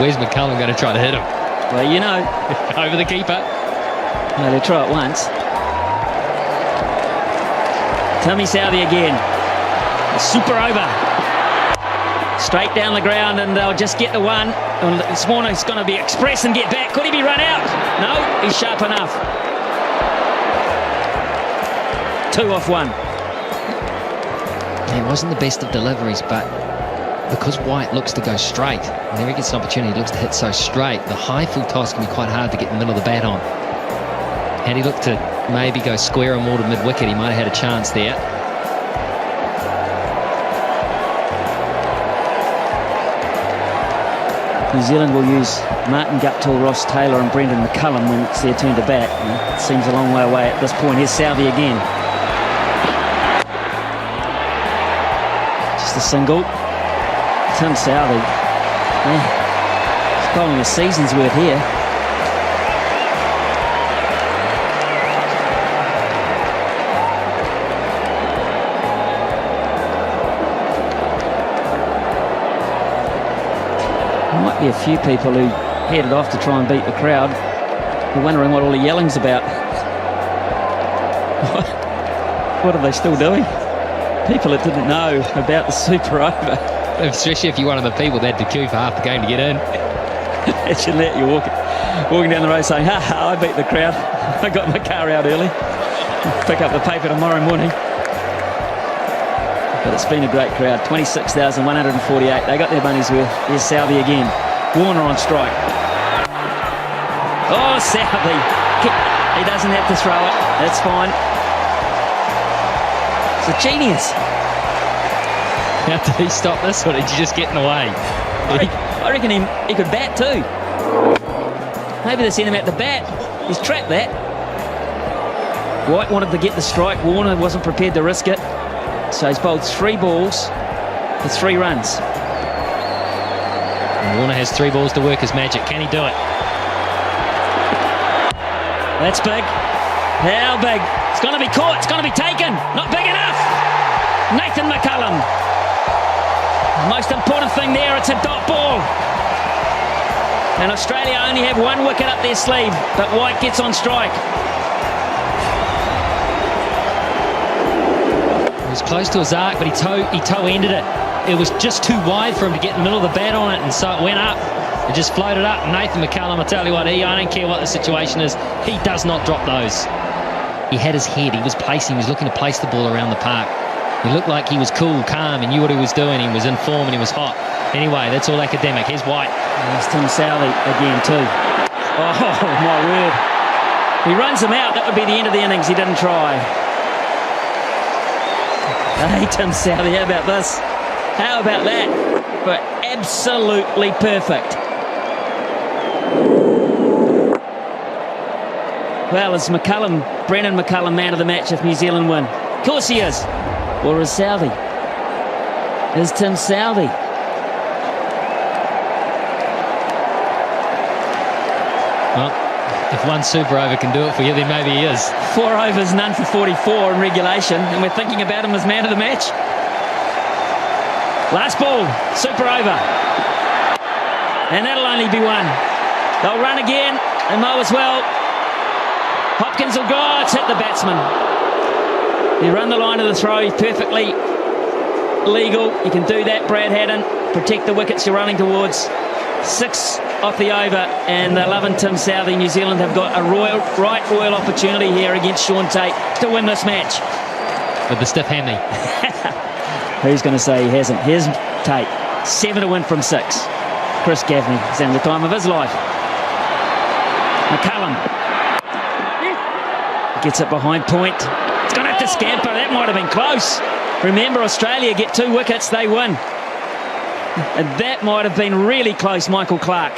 Where's McCullum going to try to hit him? Well, you know. Over the keeper. No, they'll try it once. Tommy Southey again. A super over. Straight down the ground, and they'll just get the one. And this morning's going to be express and get back. Could he be run out? No, he's sharp enough. 2 off 1. It wasn't the best of deliveries, but because White looks to go straight, whenever he gets an opportunity, he looks to hit so straight, the high full toss can be quite hard to get in the middle of the bat on. Had he looked to maybe go square or more to mid-wicket, he might have had a chance there. New Zealand will use Martin Guptill, Ross Taylor and Brendan McCullum when it's their turn to bat. It seems a long way away at this point. Here's Southey again. Just a single. Tim Southey. He's bowling a season's worth here. Might be a few people who headed off to try and beat the crowd. They're wondering what all the yelling's about. What are they still doing? People that didn't know about the super over. Especially if you're one of the people that had to queue for half the game to get in. Imagine that, you're walking down the road saying, ha ha, I beat the crowd. I got my car out early. Pick up the paper tomorrow morning. But it's been a great crowd. 26,148. They got their money's worth. Here's Southey again. Warner on strike. Oh, Southey. He doesn't have to throw it. That's fine. It's a genius. How did he stop this, or did you just get in the way? I reckon he could bat too. Maybe they sent him out the bat. He's trapped that. White wanted to get the strike. Warner wasn't prepared to risk it. So he's bowled 3 balls for 3 runs. And Warner has 3 balls to work his magic. Can he do it? That's big. How big? It's going to be caught. It's going to be taken. Not big enough. Nathan McCullum. The most important thing there, it's a dot ball. And Australia only have 1 wicket up their sleeve, but White gets on strike. It was close to his arc, but he toe-ended it. It was just too wide for him to get in the middle of the bat on it, and so it went up. It just floated up. Nathan McCullum, I tell you what, I don't care what the situation is, he does not drop those. He had his head, he was looking to place the ball around the park. He looked like he was cool, calm, and knew what he was doing. He was in form and he was hot. Anyway, that's all academic. Here's White. There's Tim Southey again too. Oh, my word. He runs him out. That would be the end of the innings. He didn't try. Hey, Tim Southey, how about this? How about that? But absolutely perfect. Well, is Brendan McCullum man of the match if New Zealand win? Of course he is. Or is Southey? Is Tim Southey? Well, if one super over can do it for you, then maybe he is. 4 overs, none for 44 in regulation, and we're thinking about him as man of the match. Last ball, super over. And that'll only be 1. They'll run again, and mow as well. Hopkins will go, it's hit the batsman. You run the line of the throw, perfectly legal. You can do that, Brad Haddon. Protect the wickets you're running towards. 6 off the over, and they're loving Tim Southey. New Zealand have got a royal opportunity here against Sean Tate to win this match. With the stiff hammy. Who's going to say he hasn't? Here's Tate. 7 to win from 6. Chris Gaffney is having the time of his life. McCullum gets it behind point. It's going to have to scamper. That might have been close. Remember, Australia get 2 wickets, they win. And that might have been really close, Michael Clark.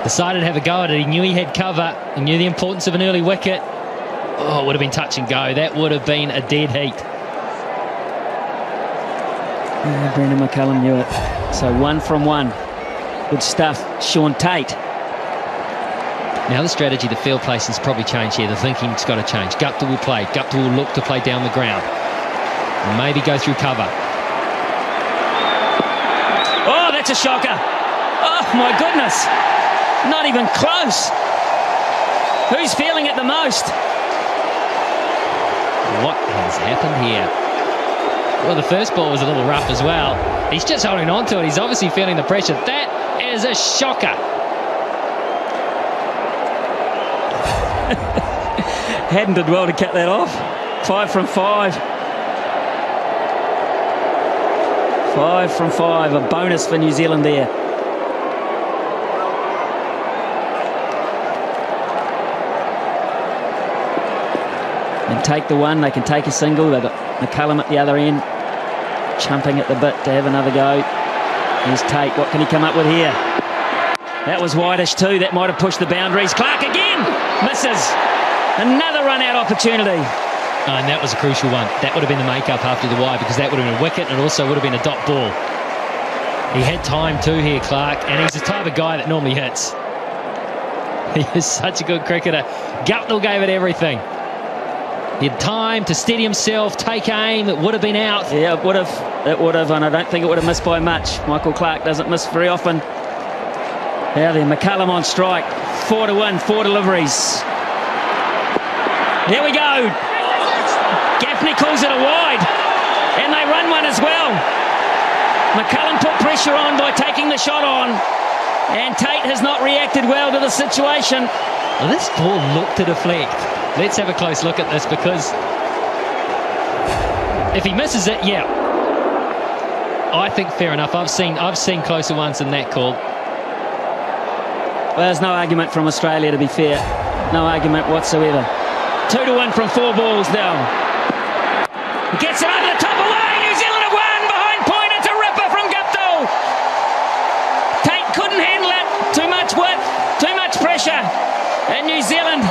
Decided to have a go at it. He knew he had cover. He knew the importance of an early wicket. Oh, it would have been touch and go. That would have been a dead heat. Yeah, Brendan McCullum knew it. So 1 from 1. Good stuff, Sean Tate. Now the strategy, the field placing's probably changed here. The thinking's got to change. Guptill will play. Guptill will look to play down the ground. And maybe go through cover. it's a shocker. Oh, my goodness. Not even close. Who's feeling it the most? What has happened here? Well, the first ball was a little rough as well. He's just holding on to it. He's obviously feeling the pressure. That is a shocker. Hadden did well to cut that off. 5 from 5. 5 from 5. A bonus for New Zealand there. And take the one. They can take a single. They've got McCullum at the other end, chumping at the bit to have another go. Here's Tate. What can he come up with here? That was wideish too. That might have pushed the boundaries. Clark again misses. Another run-out opportunity. And that was a crucial one. That would have been the make-up after the wide, because that would have been a wicket and it also would have been a dot ball. He had time too here, Clark, and he's the type of guy that normally hits. He is such a good cricketer. Guptill gave it everything. He had time to steady himself, take aim. It would have been out. Yeah, it would have. It would have, and I don't think it would have missed by much. Michael Clark doesn't miss very often. Now then, McCullum on strike. 4 to 1, 4 deliveries. Here we go. Gaffney calls it a wide, and they run one as well. McCullum put pressure on by taking the shot on, and Tate has not reacted well to the situation. Well, this ball looked to deflect. Let's have a close look at this, because if he misses it, yeah, I think fair enough. I've seen closer ones than that called. Well, there's no argument from Australia, to be fair. No argument whatsoever. 2 to 1 from 4 balls now. Gets it over the top away. New Zealand have won behind point. It's a ripper from Guptill. Tate couldn't handle it. Too much width, too much pressure. And New Zealand,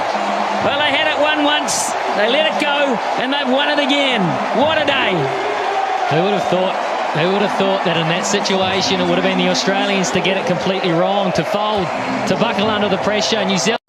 well, they had it won once. They let it go, and they've won it again. What a day. Who would have thought? Who would have thought that in that situation it would have been the Australians to get it completely wrong, to fold, to buckle under the pressure. New Zealand.